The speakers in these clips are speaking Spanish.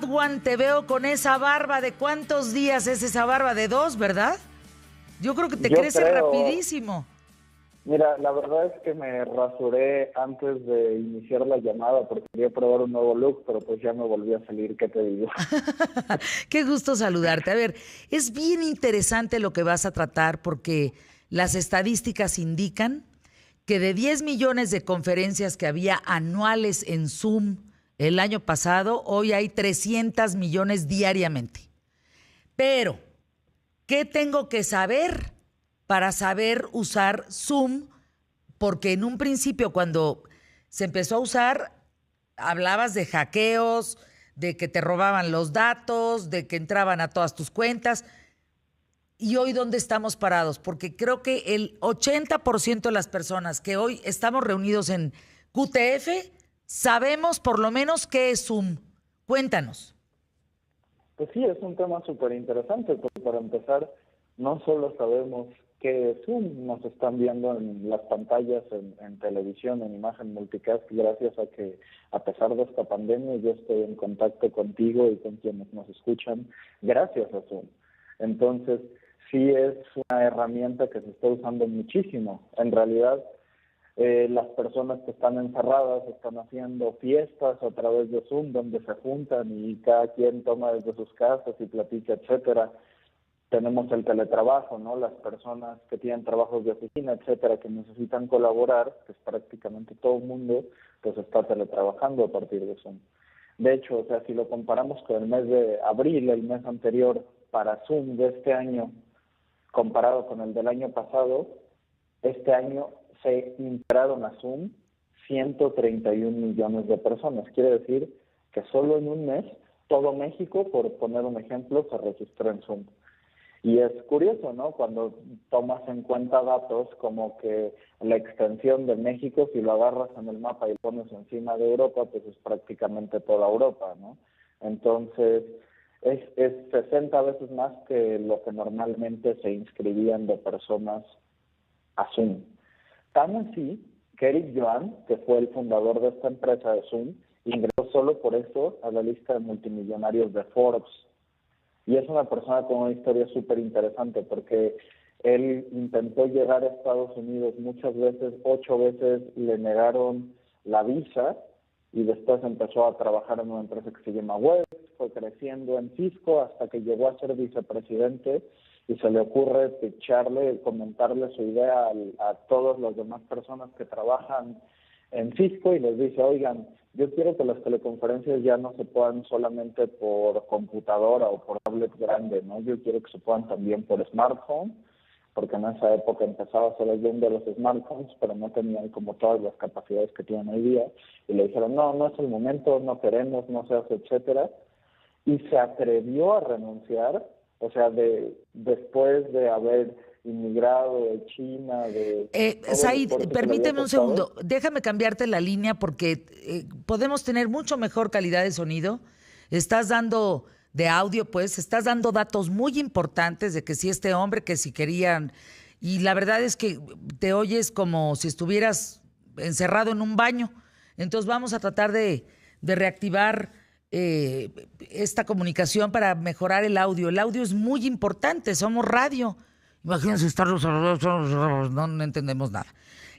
One, te veo con esa barba. ¿De cuántos días es esa barba? De 2, ¿verdad? Yo creo que te crece rapidísimo. Mira, la verdad es que me rasuré antes de iniciar la llamada porque quería probar un nuevo look, pero pues ya me volví a salir, ¿qué te digo? Qué gusto saludarte. A ver, es bien interesante lo que vas a tratar porque las estadísticas indican que de 10 millones de conferencias que había anuales en Zoom el año pasado, hoy hay 300 millones diariamente. Pero, ¿qué tengo que saber para saber usar Zoom? Porque en un principio, cuando se empezó a usar, hablabas de hackeos, de que te robaban los datos, de que entraban a todas tus cuentas. ¿Y hoy dónde estamos parados? Porque creo que el 80% de las personas que hoy estamos reunidos en QTF sabemos por lo menos qué es Zoom. Cuéntanos. Pues sí, es un tema súper interesante, porque para empezar, no solo sabemos qué es Zoom, nos están viendo en las pantallas, en televisión, en imagen multicast, gracias a que, a pesar de esta pandemia, yo estoy en contacto contigo y con quienes nos escuchan, gracias a Zoom. Entonces, sí es una herramienta que se está usando muchísimo. En realidad, las personas que están encerradas están haciendo fiestas a través de Zoom, donde se juntan y cada quien toma desde sus casas y platica, etcétera. Tenemos el teletrabajo, ¿no? Las personas que tienen trabajos de oficina, etcétera, que necesitan colaborar, pues prácticamente todo el mundo pues está teletrabajando a partir de Zoom. De hecho, o sea, si lo comparamos con el mes de abril, el mes anterior, para Zoom de este año, comparado con el del año pasado, este año se integraron a Zoom 131 millones de personas. Quiere decir que solo en un mes, todo México, por poner un ejemplo, se registró en Zoom. Y es curioso, ¿no? Cuando tomas en cuenta datos como que la extensión de México, si lo agarras en el mapa y lo pones encima de Europa, pues es prácticamente toda Europa, ¿no? Entonces, es 60 veces más que lo que normalmente se inscribían de personas a Zoom. Tan así que Eric Yuan, que fue el fundador de esta empresa de Zoom, ingresó solo por eso a la lista de multimillonarios de Forbes. Y es una persona con una historia súper interesante porque él intentó llegar a Estados Unidos muchas veces, 8 veces le negaron la visa y después empezó a trabajar en una empresa que se llama Web, fue creciendo en Cisco hasta que llegó a ser vicepresidente y se le ocurre pitcharle, comentarle su idea a todas las demás personas que trabajan en Cisco y les dice, oigan, yo quiero que las teleconferencias ya no se puedan solamente por computadora o por tablet grande, ¿no? Yo quiero que se puedan también por smartphone, porque en esa época empezaba a ser el boom de los smartphones, pero no tenían como todas las capacidades que tienen hoy día. Y le dijeron, no es el momento, no queremos, no se hace, etcétera. Y se atrevió a renunciar, o sea, después de haber inmigrado de China, Said, permíteme un segundo, déjame cambiarte la línea porque podemos tener mucho mejor calidad de sonido. Estás dando de audio, pues, estás dando datos muy importantes de que si este hombre, que si querían, y la verdad es que te oyes como si estuvieras encerrado en un baño. Entonces vamos a tratar de reactivar esta comunicación para mejorar el audio. El audio es muy importante, somos radio. Imagínense estar no entendemos nada.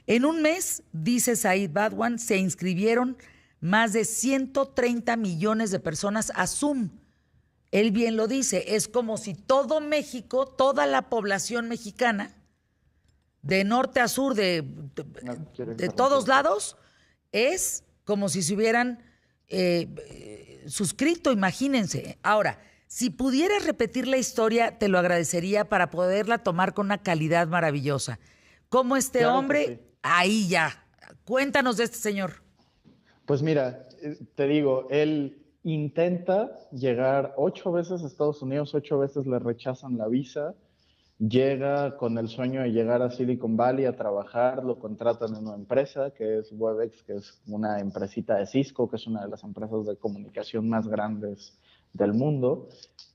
En un mes, dice Said Badwan, se inscribieron más de 130 millones de personas a Zoom. Él bien lo dice, es como si todo México, toda la población mexicana, de norte a sur, de todos lados, es como si se hubieran suscrito, imagínense. Ahora, si pudieras repetir la historia, te lo agradecería para poderla tomar con una calidad maravillosa. ¿Cómo este claro hombre? Sí. Ahí ya. Cuéntanos de este señor. Pues mira, te digo, él intenta llegar 8 veces a Estados Unidos, 8 veces le rechazan la visa, llega con el sueño de llegar a Silicon Valley a trabajar, lo contratan en una empresa que es Webex, que es una empresita de Cisco, que es una de las empresas de comunicación más grandes del mundo,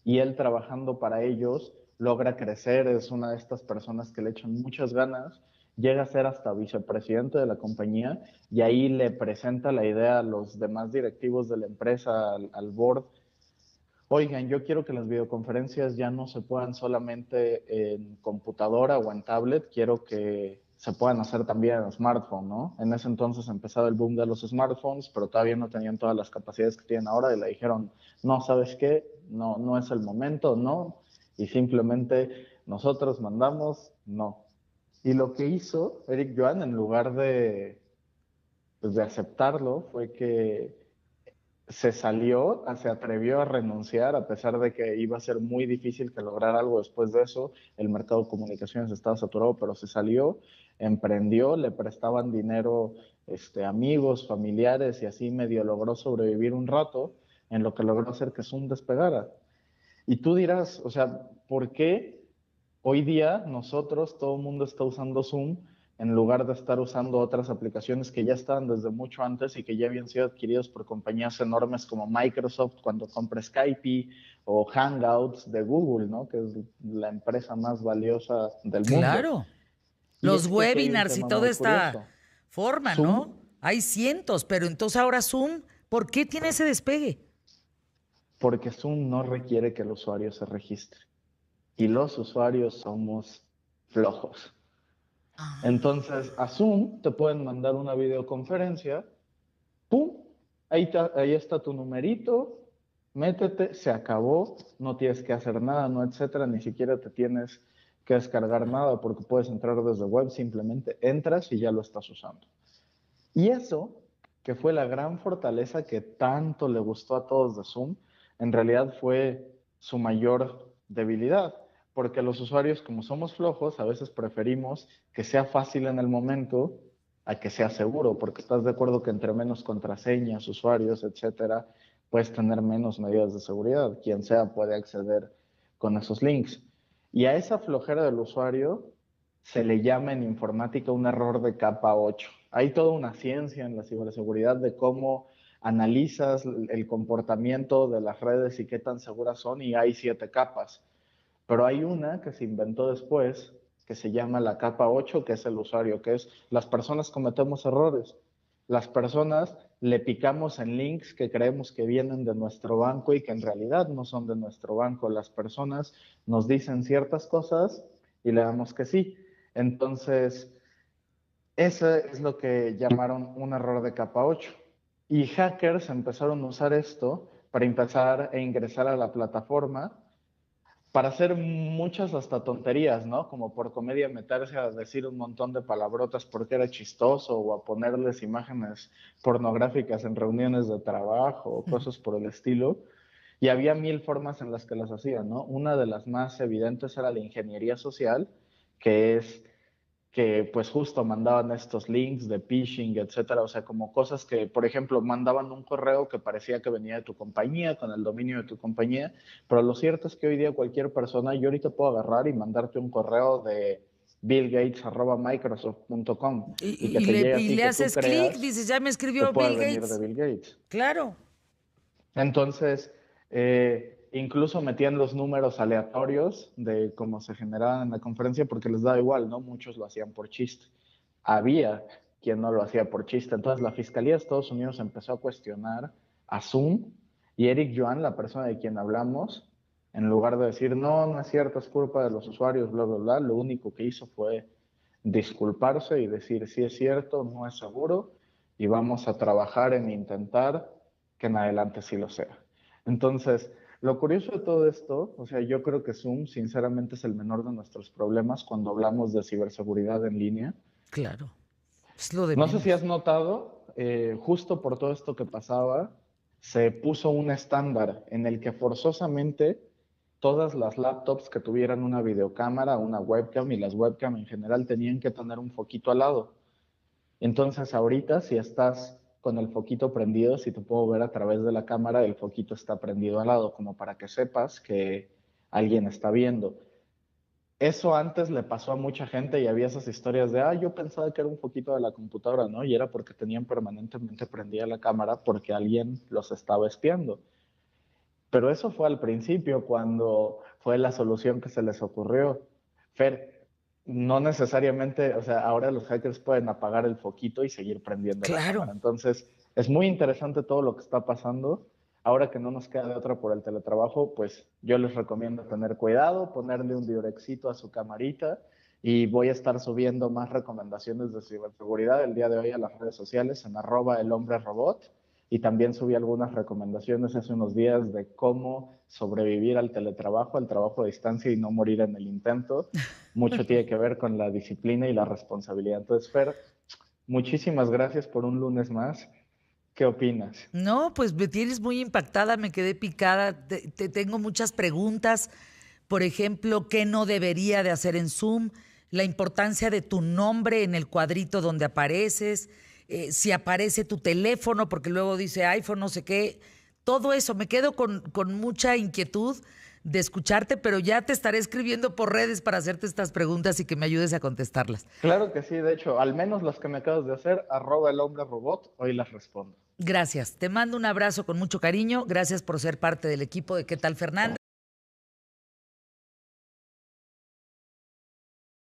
y él trabajando para ellos logra crecer, es una de estas personas que le echan muchas ganas, llega a ser hasta vicepresidente de la compañía y ahí le presenta la idea a los demás directivos de la empresa, al board, oigan, yo quiero que las videoconferencias ya no se puedan solamente en computadora o en tablet, quiero que se puedan hacer también en smartphone, ¿no? En ese entonces empezaba el boom de los smartphones, pero todavía no tenían todas las capacidades que tienen ahora y le dijeron, no, ¿sabes qué? No, no es el momento, no. Y simplemente nosotros mandamos, no. Y lo que hizo Eric Yuan, en lugar de, pues, de aceptarlo, fue que se atrevió a renunciar a pesar de que iba a ser muy difícil que lograr algo después de eso. El mercado de comunicaciones estaba saturado, pero se salió, emprendió, le prestaban dinero amigos, familiares y así medio logró sobrevivir un rato en lo que logró hacer que Zoom despegara. Y tú dirás, o sea, ¿por qué hoy día nosotros, todo el mundo está usando Zoom en lugar de estar usando otras aplicaciones que ya estaban desde mucho antes y que ya habían sido adquiridos por compañías enormes como Microsoft cuando compra Skype o Hangouts de Google, ¿no? Que es la empresa más valiosa del mundo. Claro. Y Los es que aquí hay un webinars y tema toda muy esta curioso. forma, Zoom, ¿no? Hay cientos, pero entonces ahora Zoom, ¿por qué tiene ese despegue? porque Zoom no requiere que el usuario se registre. Y los usuarios somos flojos. Ah, Entonces, a Zoom te pueden mandar una videoconferencia, ¡pum! Ahí está tu numerito, métete, se acabó, no tienes que hacer nada, no etcétera, ni siquiera te tienes que descargar nada porque puedes entrar desde web, simplemente entras y ya lo estás usando. Y eso, que fue la gran fortaleza que tanto le gustó a todos de Zoom, en realidad fue su mayor debilidad, porque los usuarios, como somos flojos, a veces preferimos que sea fácil en el momento a que sea seguro, porque estás de acuerdo que entre menos contraseñas, usuarios, etcétera, puedes tener menos medidas de seguridad. Quien sea puede acceder con esos links. Y a esa flojera del usuario se le llama en informática un error de capa 8. Hay toda una ciencia en la ciberseguridad de cómo analizas el comportamiento de las redes y qué tan seguras son, y hay 7 capas. Pero hay una que se inventó después, que se llama la capa 8, que es el usuario, que es las personas cometemos errores. Las personas le picamos en links que creemos que vienen de nuestro banco y que en realidad no son de nuestro banco. Las personas nos dicen ciertas cosas y le damos que sí. Entonces, eso es lo que llamaron un error de capa 8. Y hackers empezaron a usar esto para empezar a ingresar a la plataforma para hacer muchas hasta tonterías, ¿no? Como por comedia meterse a decir un montón de palabrotas porque era chistoso o a ponerles imágenes pornográficas en reuniones de trabajo o cosas por el estilo. Y había mil formas en las que las hacían, ¿no? Una de las más evidentes era la ingeniería social, que es que pues justo mandaban estos links de phishing, etcétera, o sea, como cosas que, por ejemplo, mandaban un correo que parecía que venía de tu compañía, con el dominio de tu compañía, pero lo cierto es que hoy día cualquier persona, yo ahorita puedo agarrar y mandarte un correo de billgates@microsoft.com y que te llegue a Y ti le que tú haces clic, creas dices, ya me que escribió pueda Bill venir de Gates. Bill Gates. Claro. Entonces, incluso metían los números aleatorios de cómo se generaban en la conferencia porque les da igual, ¿no? Muchos lo hacían por chiste. Había quien no lo hacía por chiste. Entonces, la Fiscalía de Estados Unidos empezó a cuestionar a Zoom y Eric Yuan, la persona de quien hablamos, en lugar de decir, no, no es cierto, es culpa de los usuarios, bla, bla, bla, lo único que hizo fue disculparse y decir, sí es cierto, no es seguro y vamos a trabajar en intentar que en adelante sí lo sea. Entonces, lo curioso de todo esto, o sea, yo creo que Zoom sinceramente es el menor de nuestros problemas cuando hablamos de ciberseguridad en línea. Claro. Es lo de No sé si has menos. notado, justo por todo esto que pasaba, se puso un estándar en el que forzosamente todas las laptops que tuvieran una videocámara, una webcam y las webcam en general tenían que tener un foquito al lado. Entonces ahorita si estás con el foquito prendido, si te puedo ver a través de la cámara, el foquito está prendido al lado, como para que sepas que alguien está viendo. Eso antes le pasó a mucha gente y había esas historias de, yo pensaba que era un foquito de la computadora, ¿no? Y era porque tenían permanentemente prendida la cámara porque alguien los estaba espiando. Pero eso fue al principio, cuando fue la solución que se les ocurrió. Fer, no necesariamente, o sea, ahora los hackers pueden apagar el foquito y seguir prendiendo la cámara. Claro. Entonces, es muy interesante todo lo que está pasando, ahora que no nos queda de otra por el teletrabajo, pues yo les recomiendo tener cuidado, ponerle un diurexito a su camarita, y voy a estar subiendo más recomendaciones de ciberseguridad el día de hoy a las redes sociales en @elhombrerobot, y también subí algunas recomendaciones hace unos días de cómo sobrevivir al teletrabajo, al trabajo a distancia y no morir en el intento. Mucho tiene que ver con la disciplina y la responsabilidad. Entonces, Fer, muchísimas gracias por un lunes más. ¿Qué opinas? No, pues me tienes muy impactada, me quedé picada, te tengo muchas preguntas. Por ejemplo, ¿qué no debería de hacer en Zoom? La importancia de tu nombre en el cuadrito donde apareces, si aparece tu teléfono, porque luego dice iPhone, no sé qué. Todo eso, me quedo con mucha inquietud de escucharte, pero ya te estaré escribiendo por redes para hacerte estas preguntas y que me ayudes a contestarlas. Claro que sí, de hecho, al menos las que me acabas de hacer, @elhombrerobot, hoy las respondo. Gracias. Te mando un abrazo con mucho cariño. Gracias por ser parte del equipo de ¿Qué tal, Fernanda?